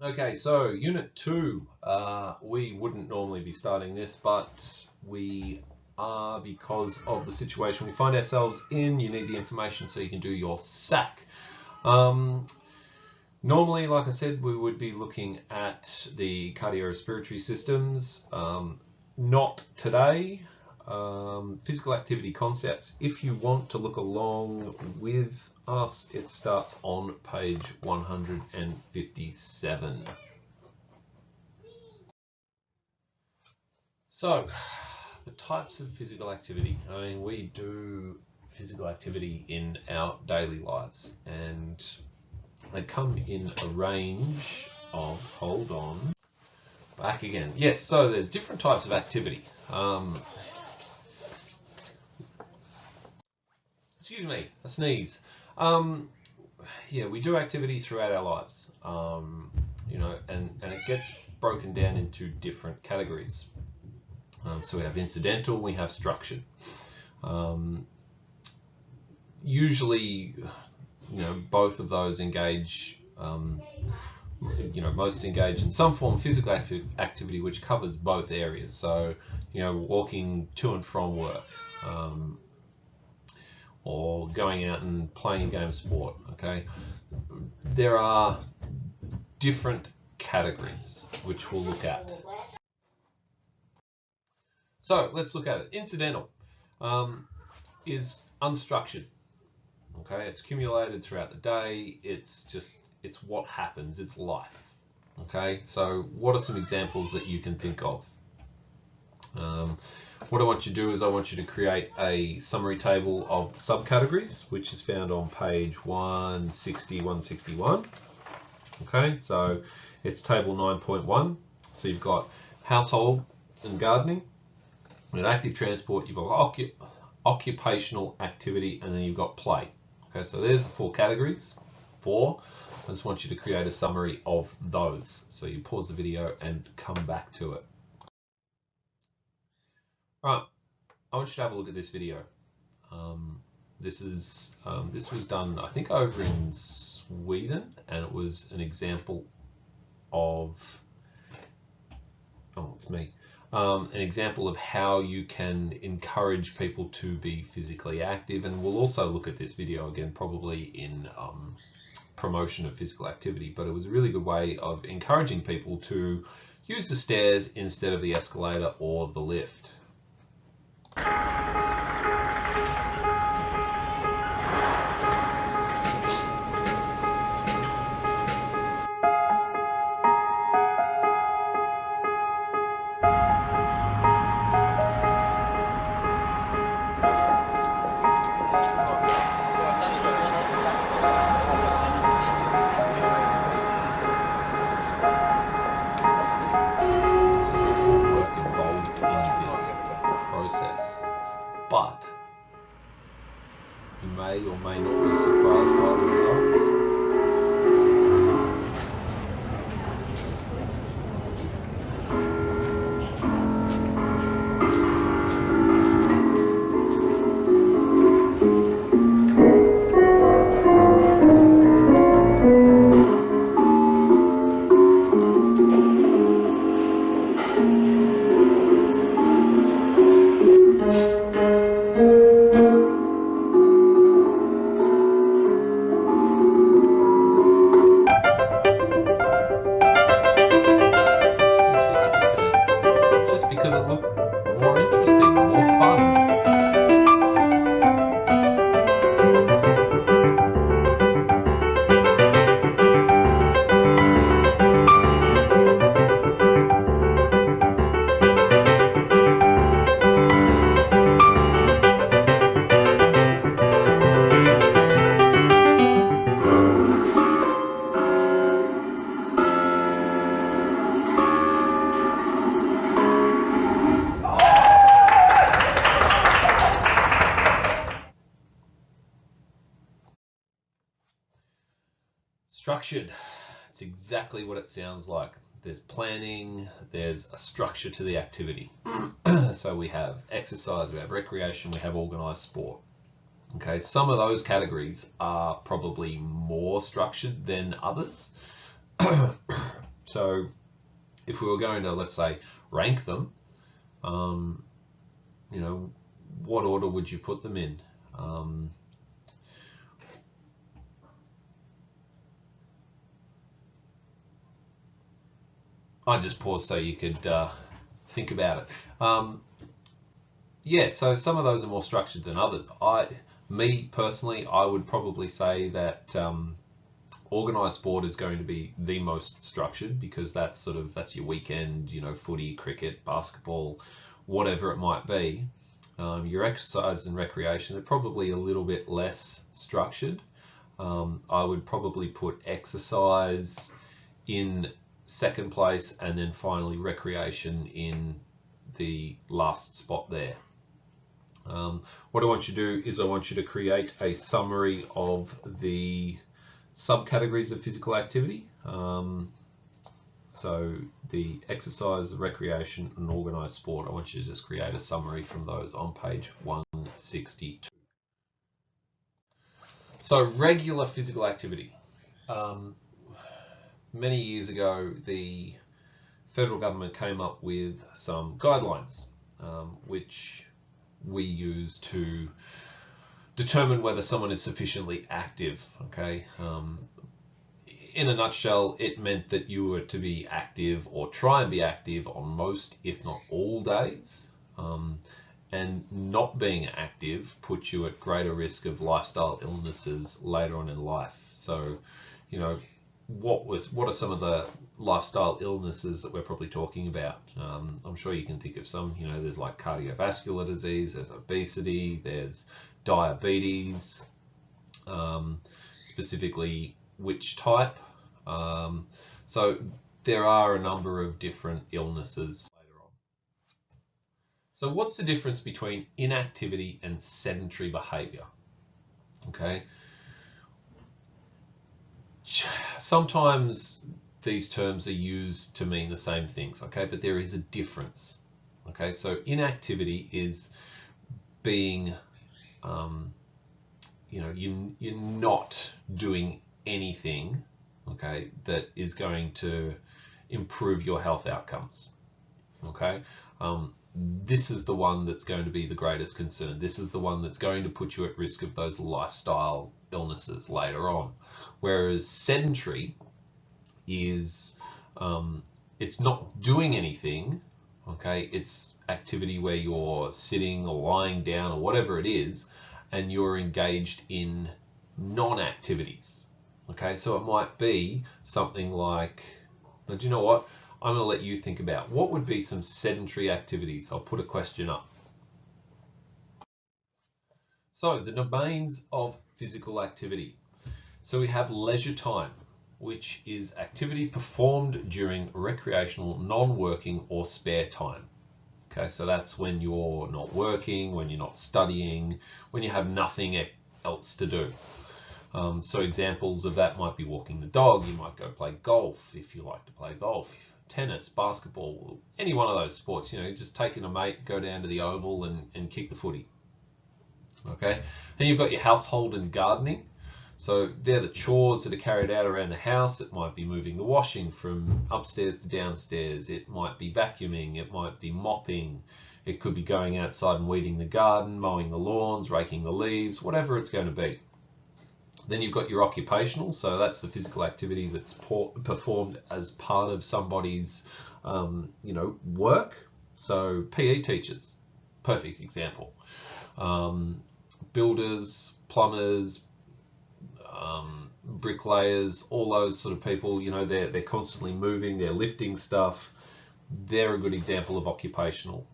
Okay, so Unit 2, we wouldn't normally be starting this, but we are because of the situation we find ourselves in. You need the information so you can do your SAC. Normally, like I said, we would be looking at the cardiorespiratory systems. Not today. Physical activity concepts. If you want to look along with us, it starts on page 157. So, the types of physical activity. I mean, we do physical activity in our daily lives, and they come in a range of, hold on, back again. Yes, so there's different types of activity. Excuse me, a sneeze. Yeah, we do activity throughout our lives, you know, and it gets broken down into different categories. So we have incidental, we have structured. Usually, you know, both of those engage, you know, most engage in some form of physical activity which covers both areas. So, you know, walking to and from work, or going out and playing a game of sport, okay? There are different categories which we'll look at. So let's look at it. Incidental is unstructured, okay? It's accumulated throughout the day. It's what happens, it's life, okay? So what are some examples that you can think of? What I want you to do is I want you to create a summary table of the subcategories, which is found on page 160, 161. Okay, so it's table 9.1. So you've got household and gardening, and active transport, you've got occupational activity, and then you've got play. Okay, so there's the four categories. I just want you to create a summary of those. So you pause the video and come back to it. All right, I want you to have a look at this video. This was done, I think, over in Sweden, and it was an example of, an example of how you can encourage people to be physically active. And we'll also look at this video again, probably in promotion of physical activity, but it was a really good way of encouraging people to use the stairs instead of the escalator or the lift. But you may or may not be surprised by the results. Because it looked more interesting, more fun. Structured, it's exactly what it sounds like. There's planning, there's a structure to the activity. So we have exercise, we have recreation, we have organized sport. Okay, some of those categories are probably more structured than others. So if we were going to, let's say, rank them, you know, what order would you put them in? I just paused so you could think about it. Yeah, so some of those are more structured than others. Me personally, I would probably say that organised sport is going to be the most structured, because that's your weekend, you know, footy, cricket, basketball, whatever it might be. Your exercise and recreation are probably a little bit less structured. I would probably put exercise in second place, and then finally recreation in the last spot there. What I want you to do is I want you to create a summary of the subcategories of physical activity. So the exercise, recreation, and organised sport, I want you to just create a summary from those on page 162. So regular physical activity. Many years ago, the federal government came up with some guidelines, which we use to determine whether someone is sufficiently active. Okay. In a nutshell, it meant that you were to be active, or try and be active, on most, if not all, days. And not being active puts you at greater risk of lifestyle illnesses later on in life. So, you know, what are some of the lifestyle illnesses that we're probably talking about? I'm sure you can think of some. You know, there's like cardiovascular disease, there's obesity, there's diabetes, specifically which type. So there are a number of different illnesses later on. So what's the difference between inactivity and sedentary behavior? Okay. Sometimes these terms are used to mean the same things, okay, but there is a difference. Okay, so inactivity is being, you know, you're not doing anything, okay, that is going to improve your health outcomes. Okay, this is the one that's going to be the greatest concern. This is the one that's going to put you at risk of those lifestyle illnesses later on. Whereas sedentary is, it's not doing anything, okay? It's activity where you're sitting or lying down or whatever it is, and you're engaged in non-activities, okay? So it might be something like, now do you know what? I'm going to let you think about what would be some sedentary activities. I'll put a question up. So the domains of physical activity. So we have leisure time, which is activity performed during recreational, non-working, or spare time. Okay, so that's when you're not working, when you're not studying, when you have nothing else to do. So examples of that might be walking the dog. You might go play golf if you like to play golf, tennis, basketball, any one of those sports. You know, just taking a mate, go down to the oval and kick the footy. Okay, then you've got your household and gardening. So they're the chores that are carried out around the house. It might be moving the washing from upstairs to downstairs. It might be vacuuming. It might be mopping. It could be going outside and weeding the garden, mowing the lawns, raking the leaves, whatever it's going to be. Then you've got your occupational. So that's the physical activity that's performed as part of somebody's, you know, work. So PE teachers, perfect example. Builders, plumbers, bricklayers, all those sort of people, you know, they're constantly moving, they're lifting stuff. They're a good example of occupational.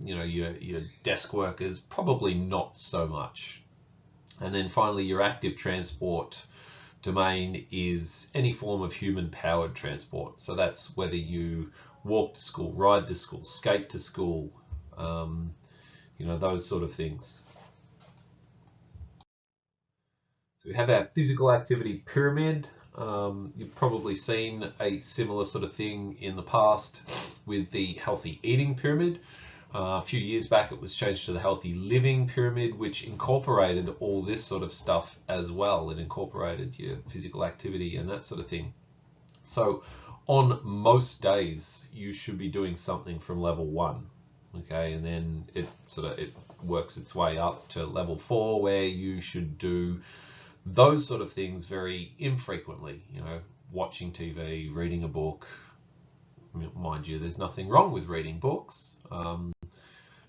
You know, your desk workers, probably not so much. And then finally, your active transport domain is any form of human-powered transport. So that's whether you walk to school, ride to school, skate to school, you know, those sort of things. So we have our physical activity pyramid. You've probably seen a similar sort of thing in the past with the healthy eating pyramid. A few years back, it was changed to the healthy living pyramid, which incorporated all this sort of stuff as well. It incorporated your physical activity and that sort of thing. So On most days, you should be doing something from level 1, okay, and then it works its way up to level 4, where you should do those sort of things very infrequently. You know, watching TV, reading a book. Mind you, there's nothing wrong with reading books.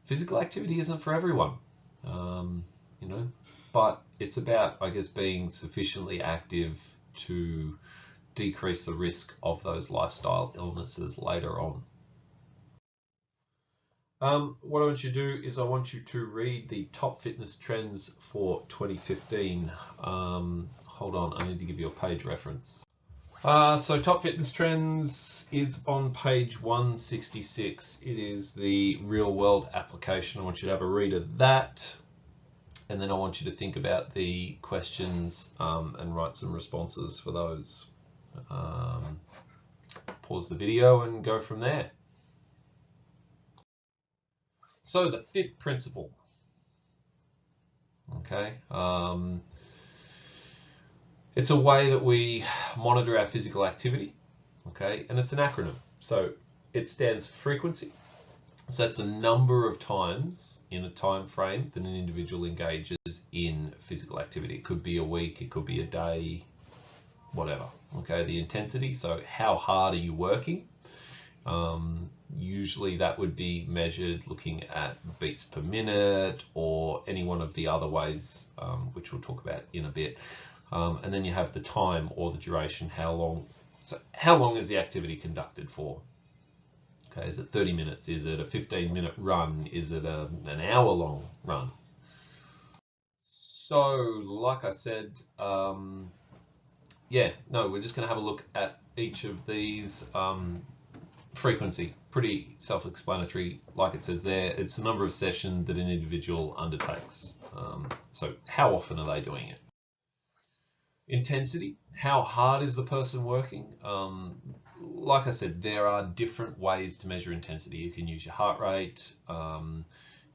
Physical activity isn't for everyone, you know, but it's about, I guess, being sufficiently active to decrease the risk of those lifestyle illnesses later on. What I want you to do is I want you to read the top fitness trends for 2015. Hold on, I need to give you a page reference. So top fitness trends is on page 166. It is the real world application. I want you to have a read of that. And then I want you to think about the questions and write some responses for those. Pause the video and go from there. So the fifth principle, okay, it's a way that we monitor our physical activity, okay, and it's an acronym. So it stands for frequency. So it's a number of times in a time frame that an individual engages in physical activity. It could be a week, it could be a day, whatever, okay. The intensity, so how hard are you working? Usually that would be measured looking at beats per minute or any one of the other ways, which we'll talk about in a bit. And then you have the time or the duration, how long is the activity conducted for? Okay, is it 30 minutes? Is it a 15-minute run? Is it an hour-long run? So, like I said, yeah, no, we're just going to have a look at each of these. Frequency, pretty self-explanatory, like it says there. It's the number of sessions that an individual undertakes. So how often are they doing it? Intensity, how hard is the person working? Like I said, there are different ways to measure intensity. You can use your heart rate,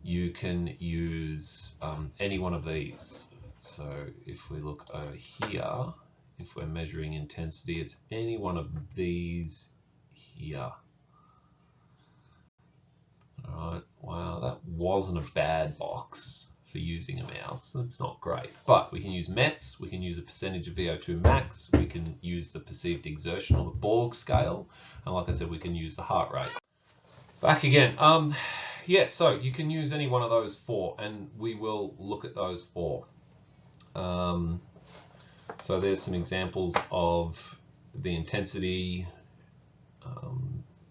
you can use any one of these. So if we look over here, if we're measuring intensity, it's any one of these here. All right, wow, that wasn't a bad box for using a mouse. It's not great, but we can use METs, we can use a percentage of VO2 max, we can use the perceived exertion or the Borg scale, and like I said, we can use the heart rate. Back again, yeah, so you can use any one of those four, and we will look at those four. So there's some examples of the intensity,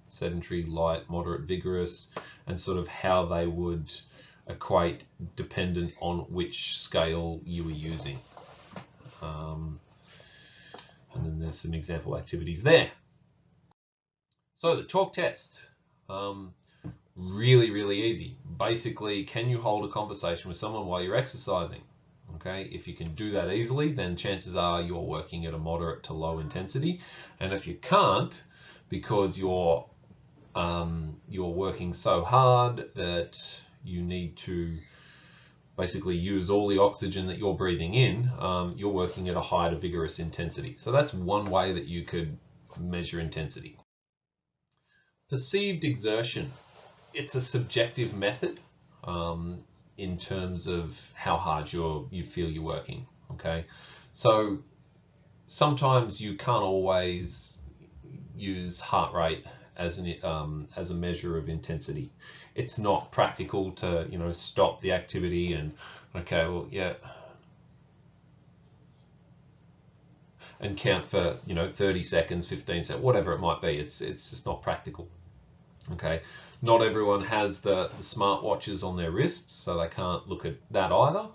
sedentary, light, moderate, vigorous, and sort of how they would equate dependent on which scale you were using. And then there's some example activities there. So the talk test, really easy. Basically, can you hold a conversation with someone while you're exercising? Okay, if you can do that easily, then chances are you're working at a moderate to low intensity. And if you can't, because you're working so hard that you need to basically use all the oxygen that you're breathing in, you're working at a high to vigorous intensity. So that's one way that you could measure intensity. Perceived exertion, it's a subjective method in terms of how hard you feel you're working, okay? So sometimes you can't always use heart rate as a measure of intensity. It's not practical to, you know, stop the activity and, okay, well, yeah, and count for, you know, 30 seconds, 15 seconds, whatever it might be. It's just not practical. Okay, not everyone has the smartwatches on their wrists, so they can't look at that either.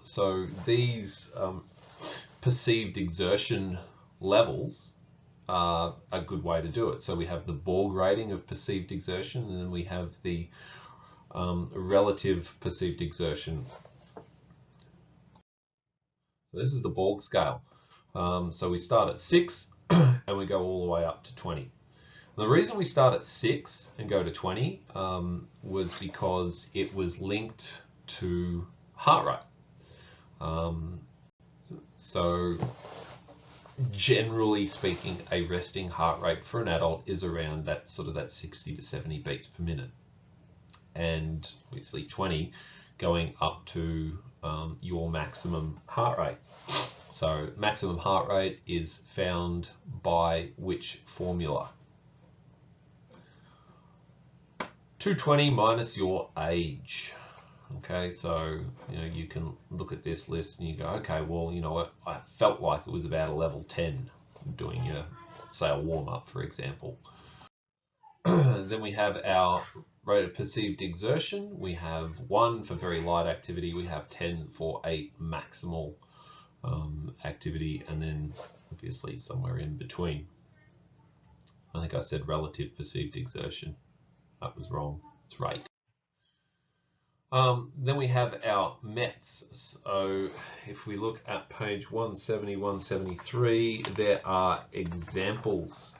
So these perceived exertion levels are a good way to do it. So we have the Borg rating of perceived exertion, and then we have the relative perceived exertion. So this is the Borg scale. So we start at 6 and we go all the way up to 20. The reason we start at 6 and go to 20 was because it was linked to heart rate. So generally speaking, a resting heart rate for an adult is around that sort of that 60 to 70 beats per minute, and obviously 20 going up to your maximum heart rate. So maximum heart rate is found by which formula? 220 minus your age. Okay, so you can look at this list and you go, okay, well, you know what, I felt like it was about a level 10 doing your, say, a warm-up, for example. Then we have our rate of perceived exertion. We have 1 for very light activity, we have 10 for a maximal activity, and then obviously somewhere in between. I think I said relative perceived exertion. That was wrong. It's rate. Then we have our METs. So if we look at page 170, 173, there are examples.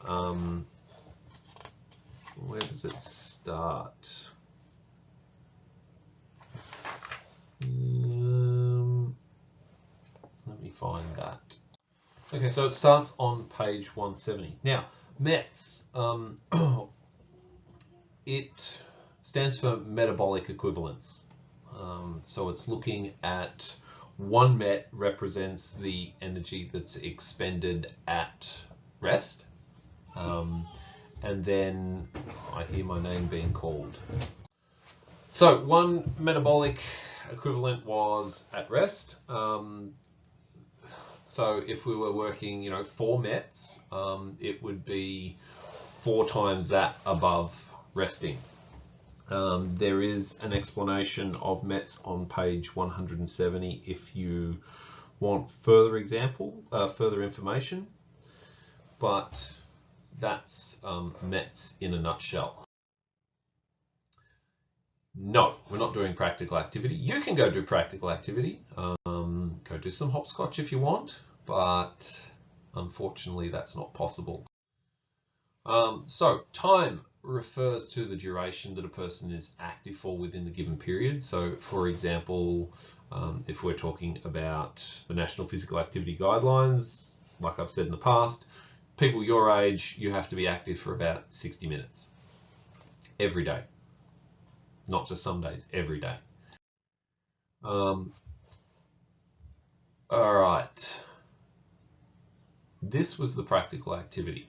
Where does it start? Let me find that. Okay, so it starts on page 170. Now, METs, it stands for metabolic equivalence. So it's looking at 1 MET represents the energy that's expended at rest. And then I hear my name being called. So 1 metabolic equivalent was at rest. So if we were working, 4 METs, it would be 4 times that above resting. There is an explanation of METs on page 170 if you want further information, but that's METs in a nutshell. No, we're not doing practical activity. You can go do practical activity. Go do some hopscotch if you want, but unfortunately that's not possible. So time refers to the duration that a person is active for within the given period. So for example, if we're talking about the National Physical Activity Guidelines, like I've said in the past, people your age, you have to be active for about 60 minutes every day. Not just some days, every day. All right. This was the practical activity.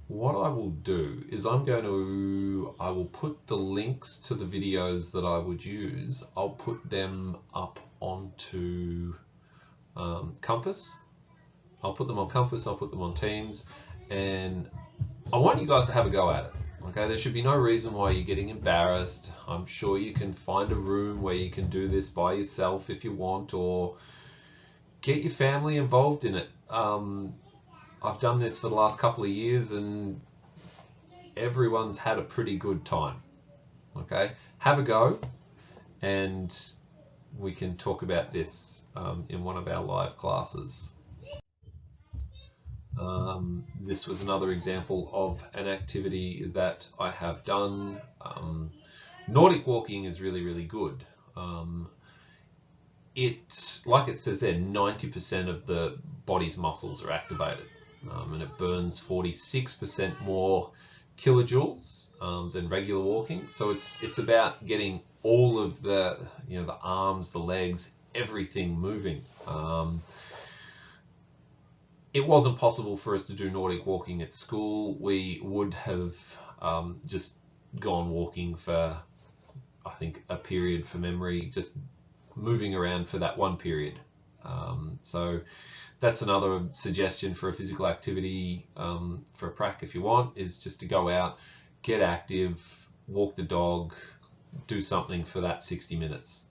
What I will do is I will put the links to the videos that I would use. I'll put them up onto Compass. I'll put them on Compass, I'll put them on Teams, and I want you guys to have a go at it. Okay, there should be no reason why you're getting embarrassed. I'm sure you can find a room where you can do this by yourself if you want, or get your family involved in it. I've done this for the last couple of years and everyone's had a pretty good time. Okay, have a go and we can talk about this in one of our live classes. This was another example of an activity that I have done. Nordic walking is really, really good. Like it says there, 90% of the body's muscles are activated, and it burns 46% more kilojoules than regular walking. So it's about getting all of the the arms, the legs, everything moving. It wasn't possible for us to do Nordic walking at school. We would have just gone walking for, I think, a period for memory, just moving around for that one period. So that's another suggestion for a physical activity for a prac if you want, is just to go out, get active, walk the dog, do something for that 60 minutes.